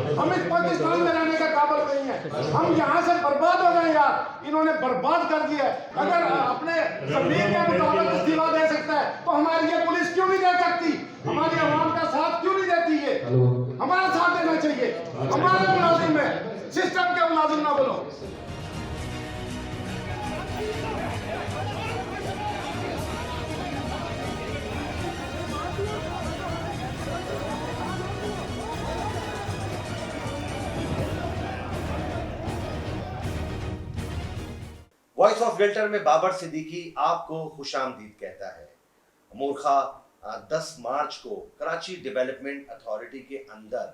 हम इस पाकिस्तान में रहने का काबिल नहीं है। हम यहाँ से बर्बाद हो गए यार, इन्होंने बर्बाद कर दिया है। अगर अपने जमीन के मुताबिक इस्तीफा दे सकता है तो हमारी ये पुलिस क्यों नहीं दे सकती? हमारी आवाम का साथ क्यों नहीं देती? ये हमारा साथ देना चाहिए। हमारे मुलाजिम है, सिस्टम के मुलाजिम ना बोलो। वॉइस ऑफ डेल्टर में बाबर सिद्दीकी आपको खुशामदीद कहता है। मूर्खा 10 मार्च को कराची डेवलपमेंट अथॉरिटी के अंदर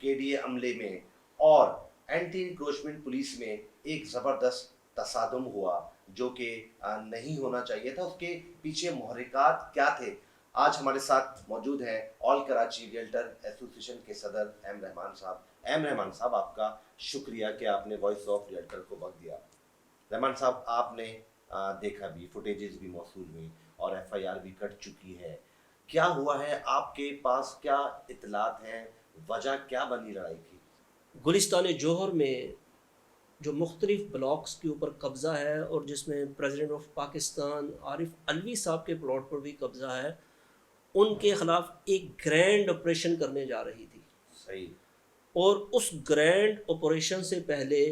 केडीए अमले में और एंटी इंक्रोचमेंट पुलिस में एक ज़बरदस्त तसादुम हुआ जो कि नहीं होना चाहिए था। उसके पीछे मुहर्रिकात क्या थे? आज हमारे साथ मौजूद हैं ऑल कराची रियल्टर एसोसिएशन के सदर एम रहमान साहब। एम रहमान साहब, आपका शुक्रिया कि आपने वॉइस ऑफ रियल्टर को वक्त दिया। रहमान साहब, आपने देखा भी, फुटेजेस भी मौसूल हुई और एफआईआर भी कट चुकी है। क्या हुआ है? आपके पास क्या इतलात हैं? वजह क्या बनी लड़ाई की? गुलिस्तान जौहर में जो मुख्तलिफ ब्लॉक्स के ऊपर कब्ज़ा है और जिसमें प्रेसिडेंट ऑफ पाकिस्तान आरिफ अलवी साहब के प्लॉट पर भी कब्ज़ा है, उनके ख़िलाफ़ एक ग्रैंड ऑपरेशन करने जा रही थी। सही। और उस ग्रैंड ऑपरेशन से पहले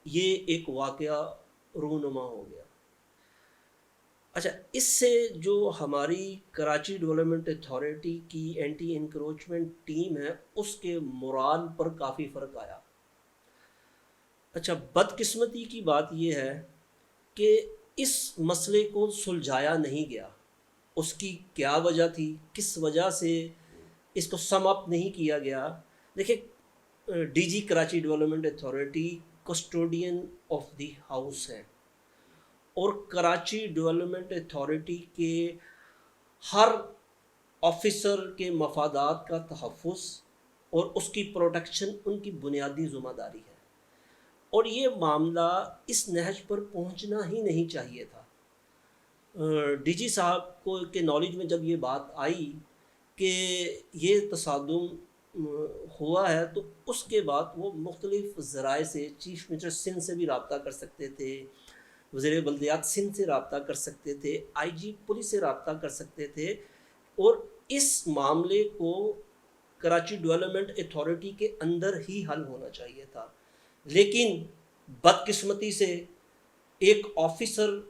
ये एक वाक़या रूनुमा हो गया। अच्छा, इससे जो हमारी कराची डेवलपमेंट अथॉरिटी की एंटी इंक्रोचमेंट टीम है उसके मोराल पर काफ़ी फ़र्क आया। अच्छा, बदकिस्मती की बात यह है कि इस मसले को सुलझाया नहीं गया। उसकी क्या वजह थी, किस वजह से इसको सम अप नहीं किया गया? देखिए, DG Karachi development authority custodian of the house है और कराची डेवलपमेंट अथॉरिटी के हर ऑफिसर के मफादात का तहफ़्फ़ुज़ और उसकी प्रोटेक्शन उनकी बुनियादी ज़िम्मेदारी है। और ये मामला इस नहज पर पहुंचना ही नहीं चाहिए था। डीजी साहब को के नॉलेज में जब ये बात आई कि ये तसादुम हुआ है तो उसके बाद वो मुख्तलिफ़ ज़राए से चीफ़ मिनिस्टर सिंध से भी रब्ता कर सकते थे, वज़ीर बल्दियात सिंध से रब्ता कर सकते थे, आईजी पुलिस से रब्ता कर सकते थे और इस मामले को कराची डेवलपमेंट अथॉरिटी के अंदर ही हल होना चाहिए था। लेकिन बदकिस्मती से एक ऑफिसर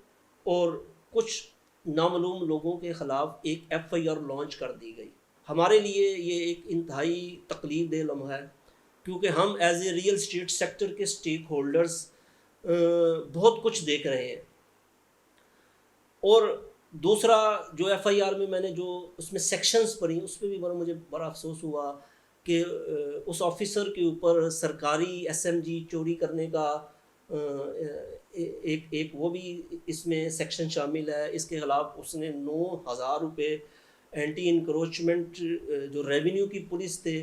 और कुछ नामालूम लोगों के ख़िलाफ़ एक एफआईआर लॉन्च कर दी गई। हमारे लिए ये एक इंतहाई तकलीफ़देह लम्हा है क्योंकि हम as a real estate sector के स्टेक होल्डर्स बहुत कुछ देख रहे हैं। और दूसरा, जो एफआईआर में मैंने जो उसमें सेक्शंस पढ़ी उस पर भी मुझे बड़ा अफसोस हुआ कि उस ऑफिसर के ऊपर सरकारी एसएमजी चोरी करने का एक वो भी इसमें सेक्शन शामिल है। इसके ख़िलाफ़ उसने 9,000 रुपये एंटी इंक्रोचमेंट जो रेवेन्यू की पुलिस थे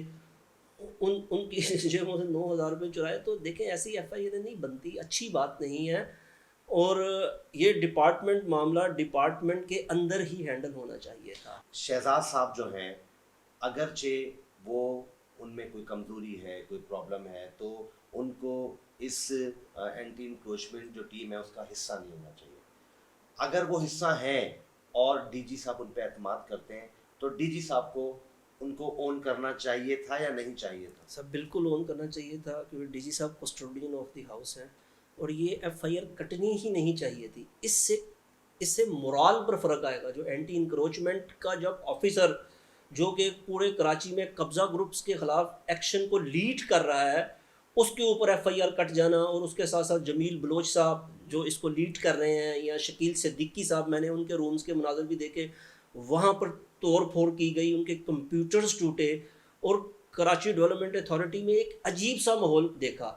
उनकी जेबों से 9,000 रुपये चुराए। तो देखें, ऐसी एफआईआर नहीं बनती, अच्छी बात नहीं है। और ये डिपार्टमेंट मामला डिपार्टमेंट के अंदर ही हैंडल होना चाहिए था। शहजाद साहब जो हैं, अगरचे वो उनमें कोई कमज़ोरी है, कोई प्रॉब्लम है, तो उनको इस एंटी इंक्रोचमेंट जो टीम है उसका हिस्सा नहीं होना चाहिए। अगर वो हिस्सा है और डीजी साहब उन पर एतमाद करते हैं तो डीजी साहब को उनको ओन करना चाहिए था या नहीं चाहिए था? सब बिल्कुल ओन करना चाहिए था क्योंकि डीजी साहब कस्टोडियन ऑफ द हाउस हैं और ये एफआईआर कटनी ही नहीं चाहिए थी। इससे मोराल पर फ़र्क आएगा। जो एंटी इंक्रोचमेंट का जब ऑफिसर जो कि पूरे कराची में कब्ज़ा ग्रुप्स के ख़िलाफ़ एक्शन को लीड कर रहा है उसके ऊपर एफआईआर कट जाना, और उसके साथ साथ जमील बलोच साहब जो इसको लीड कर रहे हैं या शकील सिद्दीकी साहब, मैंने उनके रूम्स के मुनाज़र भी देखे, वहाँ पर तोड़ फोड़ की गई, उनके कंप्यूटर्स टूटे और कराची डेवलपमेंट अथॉरिटी में एक अजीब सा माहौल देखा।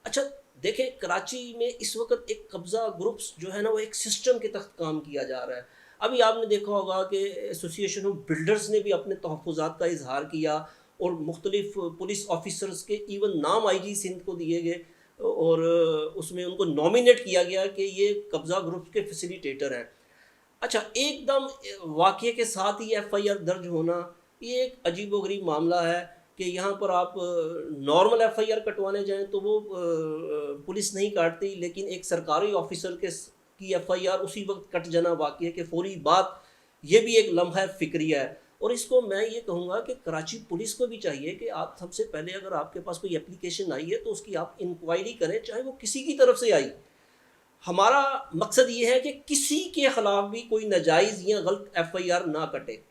अच्छा देखें, कराची में इस वक्त एक कब्ज़ा ग्रुप्स जो है ना वो एक सिस्टम के तहत काम किया जा रहा है। अभी आपने देखा होगा कि एसोसिएशन ऑफ बिल्डर्स ने भी अपने तहफ़्फ़ुज़ात का इजहार किया और मुख्तलिफ पुलिस ऑफिसर्स के इवन नाम आईजी सिंध को दिए गए और उसमें उनको नॉमिनेट किया गया कि ये कब्ज़ा ग्रुप के फैसिलिटेटर हैं। अच्छा, एकदम वाक़ये के साथ ही एफआईआर दर्ज होना ये एक अजीबोगरीब मामला है कि यहाँ पर आप नॉर्मल एफआईआर कटवाने जाएं तो वो पुलिस नहीं काटती, लेकिन एक सरकारी ऑफिसर की एफआईआर उसी वक्त कट जाना बाकी है कि फौरी बात, ये भी एक लम्हा फिक्रिया है। और इसको मैं ये कहूँगा कि कराची पुलिस को भी चाहिए कि आप सबसे पहले अगर आपके पास कोई एप्लीकेशन आई है तो उसकी आप इंक्वायरी करें, चाहे वो किसी की तरफ से आई। हमारा मकसद ये है कि किसी के ख़िलाफ़ भी कोई नाजायज़ या गलत एफआईआर ना कटे।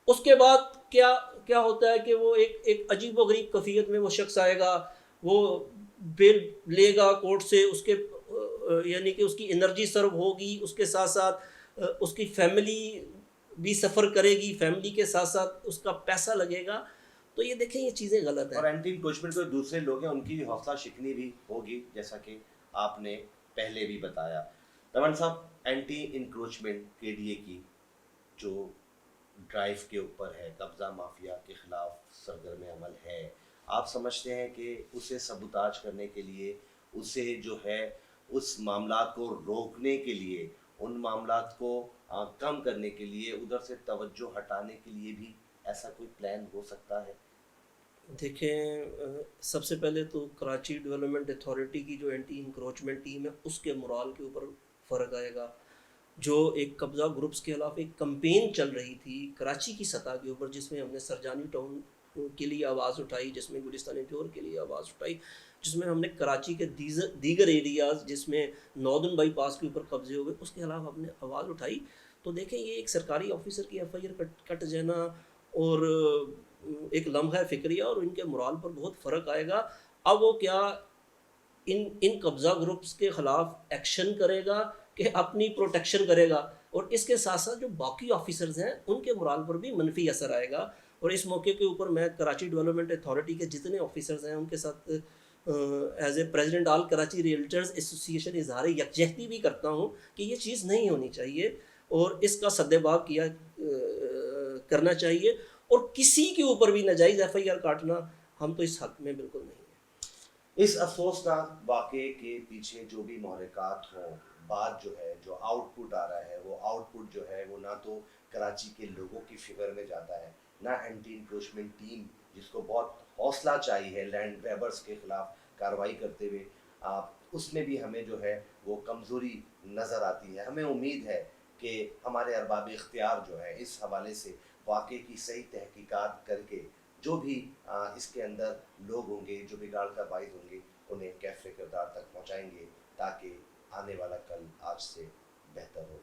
उसके बाद क्या क्या होता है कि वो एक अजीब व गरीब कैफियत में वो शख्स आएगा, वो बेल लेगा कोर्ट से, उसके यानी कि उसकी एनर्जी सर्व होगी, उसके साथ साथ उसकी फैमिली भी सफ़र करेगी, फैमिली के साथ साथ उसका पैसा लगेगा। तो ये देखें, ये चीज़ें गलत और हैं। एंटी इंक्रोचमेंट को दूसरे लोग हैं उनकी हौसला शिकनी भी होगी, जैसा कि आपने पहले भी बताया। रमन साहब, एंटी इंक्रोचमेंट केडीए की जो ड्राइव के ऊपर है, कब्जा माफिया के खिलाफ सरगर्म अमल है, आप समझते हैं कि उसे सबूताज करने के लिए, उसे जो है उस मामलात को रोकने के लिए, उन मामलात को कम करने के लिए, उधर से तवज्जो हटाने के लिए भी ऐसा कोई प्लान हो सकता है? देखें, सबसे पहले तो कराची डेवलपमेंट अथॉरिटी की जो एंटी इंक्रोचमेंट टीम है उसके मोराल के ऊपर फ़र्क आएगा। जो एक कब्ज़ा ग्रुप्स के खिलाफ एक कैंपेन चल रही थी कराची की सतह के ऊपर, जिसमें हमने सरजानी टाउन के लिए आवाज़ उठाई, जिसमें गुलिस्तान प्योर के लिए आवाज़ उठाई, जिसमें हमने कराची के दीगर एरियाज़ जिसमें नॉर्दर्न बाईपास के ऊपर कब्जे हो गए उसके खिलाफ हमने आवाज़ उठाई। तो देखें, ये एक सरकारी ऑफिसर की एफआईआर कट जाना और एक लम्हा फिक्रिया और इनके मोराल पर बहुत फ़र्क आएगा। अब वो क्या इन कब्ज़ा ग्रुप्स के ख़िलाफ़ एक्शन करेगा कि अपनी प्रोटेक्शन करेगा, और इसके साथ साथ जो बाकी ऑफिसर्स हैं उनके मोराल पर भी मनफी असर आएगा। और इस मौके के ऊपर मैं कराची डेवलपमेंट अथॉरिटी के जितने ऑफिसर्स हैं उनके साथ as a president all Karachi realtors association इजहार यकजहती भी करता हूँ कि ये चीज़ नहीं होनी चाहिए और इसका सद्देबाब करना चाहिए, और किसी के ऊपर भी नाजायज़ एफआईआर काटना हम तो इस हक में बिल्कुल नहीं है। इस अफसोसनाक वाक़े के पीछे जो भी महरक़ात हों, बात जो है, जो आउटपुट आ रहा है, वो आउटपुट जो है वो ना तो कराची के लोगों की फिक्र में जाता है, ना एंटी इंक्रोचमेंट टीम जिसको बहुत हौसला चाहिए है लैंड ग्रैबर्स के खिलाफ कार्रवाई करते हुए, उसमें भी हमें जो है वो कमज़ोरी नज़र आती है। हमें उम्मीद है कि हमारे अरबाब इख्तियार जो है इस हवाले से वाक़े की सही तहकीकात करके जो भी इसके अंदर लोग होंगे, जो बिगाड़ का बाइस होंगे, उन्हें कैफ़े किरदार तक पहुँचाएंगे ताकि आने वाला कल आज से बेहतर हो।